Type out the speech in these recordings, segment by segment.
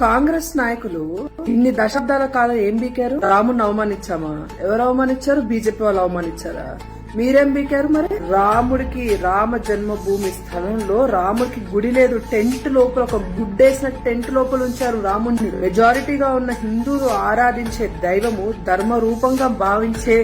కాంగ్రెస్ నాయకులు ఇన్ని దశాబ్దాల కాలం ఏం బీకారు? రాముని అవమానించామా? ఎవరు అవమానించారు? బీజేపీ వాళ్ళు అవమానించారా? మీరేం బీకారు? మరి రాముడికి రామ జన్మభూమి స్థలంలో రాముడికి గుడి లేదు, టెంట్ లోపల ఒక గుడ్డేసిన టెంట్ లోపల ఉంచారు రాముడిని. మెజారిటీగా ఉన్న హిందువులు ఆరాధించే దైవము ధర్మ రూపంగా భావించే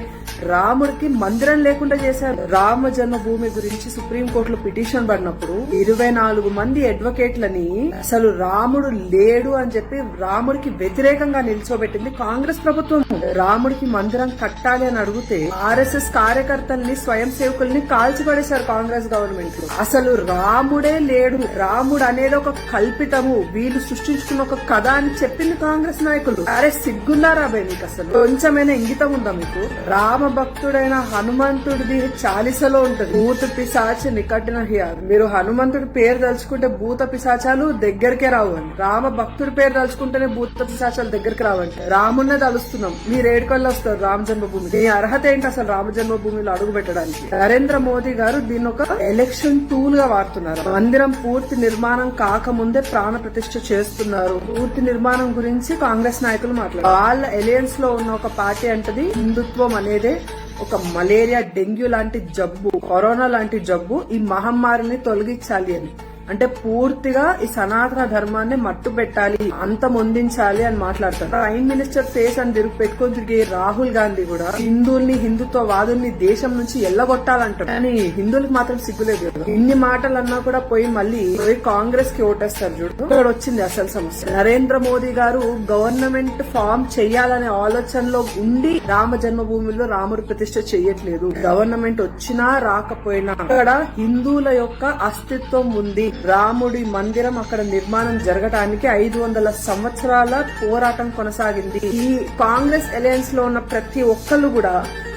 రాముడికి మందిరం లేకుండా చేశారు. రామ జన్మభూమి గురించి సుప్రీంకోర్టులో పిటిషన్ పడినప్పుడు 24 మంది అడ్వకేట్లని అసలు రాముడు లేడు అని చెప్పి రాముడికి వ్యతిరేకంగా నిల్చోబెట్టింది కాంగ్రెస్ ప్రభుత్వం. రాముడికి మందిరం కట్టాలి అని అడిగితే ఆర్ఎస్ఎస్ కార్యకర్తల్ని స్వయం సేవకుల్ని కాల్చిపడేశారు కాంగ్రెస్ గవర్నమెంట్ లో. అసలు రాముడే లేడు, రాముడు అనేది ఒక కల్పితము, వీళ్ళు సృష్టించుకున్న ఒక కథ అని చెప్పింది కాంగ్రెస్ నాయకులు. అరే సిగ్గున్నారా బే మీకు? అసలు కొంచెమైనా ఇంగితం ఉందా మీకు? రామ భక్తుడైన హనుమంతుడిది చాలీసలో ఉంటది, భూత పిశాచి నికట్టిన హియారు. మీరు హనుమంతుడి పేరు తలుచుకుంటే భూత పిశాచాలు దగ్గరికే రావు అని, రామ భక్తుడి పేరు తలుచుకుంటేనే భూత పిశాచాలు దగ్గరికి రావంటే రామున్నే తలుస్తున్నాం. మీరు ఏడుకల్లో వస్తారు రామ జన్మభూమి. ఈ అర్హత ఏంటి అసలు రామ జన్మభూమిలో అడుగు పెట్టడానికి? నరేంద్ర మోదీ గారు దీన్ని ఒక ఎలక్షన్ టూల్ గా వాడుతున్నారు. మందిరం పూర్తి నిర్మాణం కాకముందే ప్రాణ ప్రతిష్ఠ చేస్తున్నారు. పూర్తి నిర్మాణం గురించి కాంగ్రెస్ నాయకులు మాట్లాడారు. వాళ్ళ అలయన్స్ లో ఉన్న ఒక పార్టీ అంటది హిందుత్వం అనేదే ఒక మలేరియా, డెంగ్యూ లాంటి జబ్బు, కరోనా లాంటి జబ్బు, ఈ మహమ్మారిని తొలగించాలి అని. అంటే పూర్తిగా ఈ సనాతన ధర్మాన్ని మట్టు పెట్టాలి, అంతమొందించాలి అని మాట్లాడతారు. ప్రైమ్ మినిస్టర్ ఫేస్ అని పెట్టుకొని తిరిగే రాహుల్ గాంధీ కూడా హిందువుల్ని, హిందుత్వవాదుల్ని దేశం నుంచి ఎల్లగొట్టాలంటారు. కానీ హిందువులకు మాత్రం సిగ్గులేదు. ఇన్ని మాటలు అన్నా కూడా పోయి మళ్ళీ కాంగ్రెస్ కి ఓటేస్తారు చూడు. ఇక్కడ వచ్చింది అసలు సమస్య. నరేంద్ర మోదీ గారు గవర్నమెంట్ ఫామ్ చెయ్యాలనే ఆలోచనలో ఉండి రామ జన్మభూమిలో రాముడి ప్రతిష్ఠ చెయ్యట్లేదు. గవర్నమెంట్ వచ్చినా రాకపోయినా అక్కడ హిందువుల యొక్క అస్తిత్వం ఉంది. రాముడి మందిరం అక్కడ నిర్మాణం జరగడానికి 500 సంవత్సరాల పోరాటం కొనసాగింది. ఈ కాంగ్రెస్ అలయన్స్ లో ఉన్న ప్రతి ఒక్కళ్ళు కూడా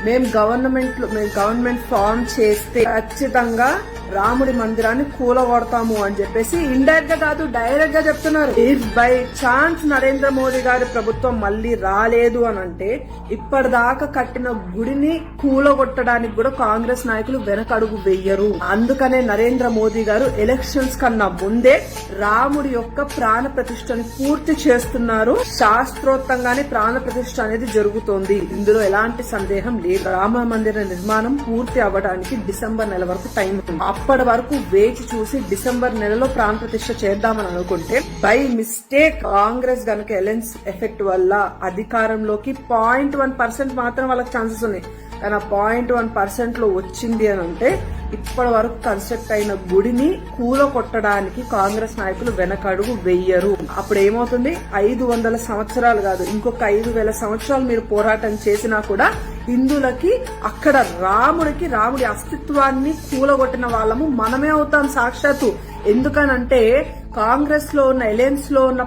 మేము గవర్నమెంట్ ఫామ్ చేస్తే ఖచ్చితంగా రాముడి మందిరాన్ని కూలగొడతాము అని చెప్పేసి ఇండైరెక్ట్ గా కాదు డైరెక్ట్ గా చెప్తున్నారు. If by chance Narendra Modi గారి ప్రభుత్వం మళ్ళీ రాలేదు అని అంటే ఇప్పటిదాకా కట్టిన గుడిని కూలగొట్టడానికి కూడా కాంగ్రెస్ నాయకులు వెనకడుగు వెయ్యరు. అందుకనే నరేంద్ర మోదీ గారు ఎలక్షన్స్ కన్నా ముందే రాముడి యొక్క ప్రాణ ప్రతిష్టని పూర్తి చేస్తున్నారు. శాస్త్రోక్తంగానే ప్రాణ ప్రతిష్ఠ అనేది జరుగుతోంది. ఇందులో ఎలాంటి సందేహం లేదు. రామ మందిర నిర్మాణం పూర్తి అవ్వడానికి డిసెంబర్ నెల వరకు టైం ఉంది. అప్పటి వరకు వేచి చూసి డిసెంబర్ నెలలో ప్రాణ ప్రతిష్ఠ చేద్దామని అనుకుంటే బై మిస్టేక్ కాంగ్రెస్ గనక ఎలయన్స్ ఎఫెక్ట్ వల్ల అధికారంలోకి 0.1% మాత్రం వాళ్ళకి ఛాన్సెస్ ఉన్నాయి. కానీ ఆ 0.1% లో వచ్చింది అని అంటే ఇప్పటి వరకు కన్స్ట్రక్ట్ అయిన గుడిని కూలగొట్టడానికి కాంగ్రెస్ నాయకులు వెనకడుగు వెయ్యరు. అప్పుడు ఏమవుతుంది? 500 సంవత్సరాలు కాదు, ఇంకొక 5,000 సంవత్సరాలు మీరు పోరాటం చేసినా కూడా హిందువులకి అక్కడ రాముడి అస్తిత్వాన్ని కూలగొట్టిన వాళ్ళము మనమే అవుతాం సాక్షాత్తు. ఎందుకనంటే కాంగ్రెస్ లో ఉన్న అలయన్స్ లో ఉన్న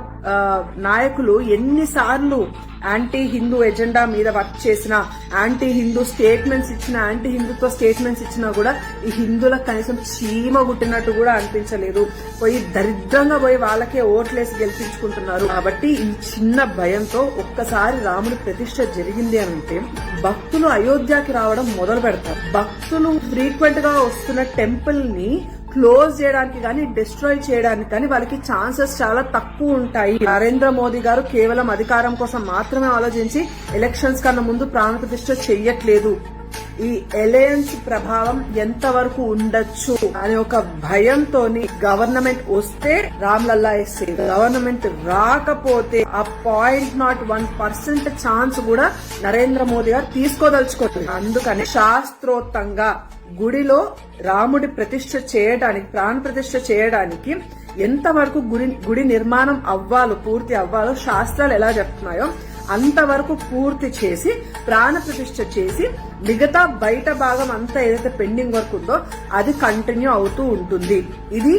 నాయకులు ఎన్నిసార్లు యాంటీ హిందూ ఎజెండా మీద వర్క్ చేసినా, యాంటీ హిందూ స్టేట్మెంట్స్ ఇచ్చినా, యాంటీ హిందుత్వ స్టేట్మెంట్స్ ఇచ్చినా కూడా ఈ హిందువులకు కనీసం చీమ గుట్టినట్టు కూడా అనిపించలేదు. దరిద్రంగా పోయి వాళ్ళకే ఓట్లేసి గెలిపించుకుంటున్నారు. కాబట్టి ఈ చిన్న భయంతో ఒక్కసారి రాముడి ప్రతిష్ఠ జరిగింది అని అంటే భక్తులు అయోధ్యకి రావడం మొదలు పెడతారు. భక్తులు ఫ్రీక్వెంట్ గా వస్తున్న టెంపుల్ ని క్లోజ్ చేయడానికి కానీ డిస్ట్రాయ్ చేయడానికి కానీ వాళ్ళకి ఛాన్సెస్ చాలా తక్కువ ఉంటాయి. నరేంద్ర మోదీ గారు కేవలం అధికారం కోసం మాత్రమే ఆలోచించి ఎలక్షన్స్ కన్నా ముందు ప్రాణ ప్రతిష్ఠ చెయ్యట్లేదు. ఈ అలయన్స్ ప్రభావం ఎంతవరకు ఉండొచ్చు అనే ఒక భయంతో గవర్నమెంట్ వస్తే రామ్లల్లా ఎస్సే, గవర్నమెంట్ రాకపోతే ఆ 0.01% ఛాన్స్ కూడా నరేంద్ర మోదీ గారు తీసుకోదలుచుకోలేదు. అందుకని శాస్త్రోక్తంగా గుడిలో రాముడి ప్రతిష్ఠ చేయడానికి, ప్రాణ ప్రతిష్ఠ చేయడానికి ఎంతవరకు గుడి నిర్మాణం పూర్తి అవ్వాలో శాస్త్రాలు ఎలా చెప్తున్నాయో అంతవరకు పూర్తి చేసి ప్రాణ ప్రతిష్ఠ చేసి మిగతా బయట భాగం అంతా ఏదైతే పెండింగ్ వర్క్ ఉందో అది కంటిన్యూ అవుతూ ఉంటుంది. ఇది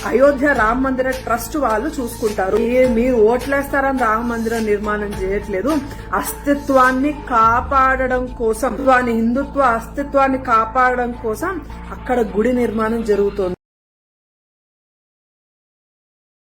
అయోధ్య రామ మందిర ట్రస్ట్ వాళ్ళు చూసుకుంటారు. మీరు ఓట్లేస్తారని రామ మందిరం నిర్మాణం చేయట్లేదు. అస్తిత్వాన్ని కాపాడడం కోసం, హిందుత్వ అస్తిత్వాన్ని కాపాడడం కోసం అక్కడ గుడి నిర్మాణం జరుగుతోంది.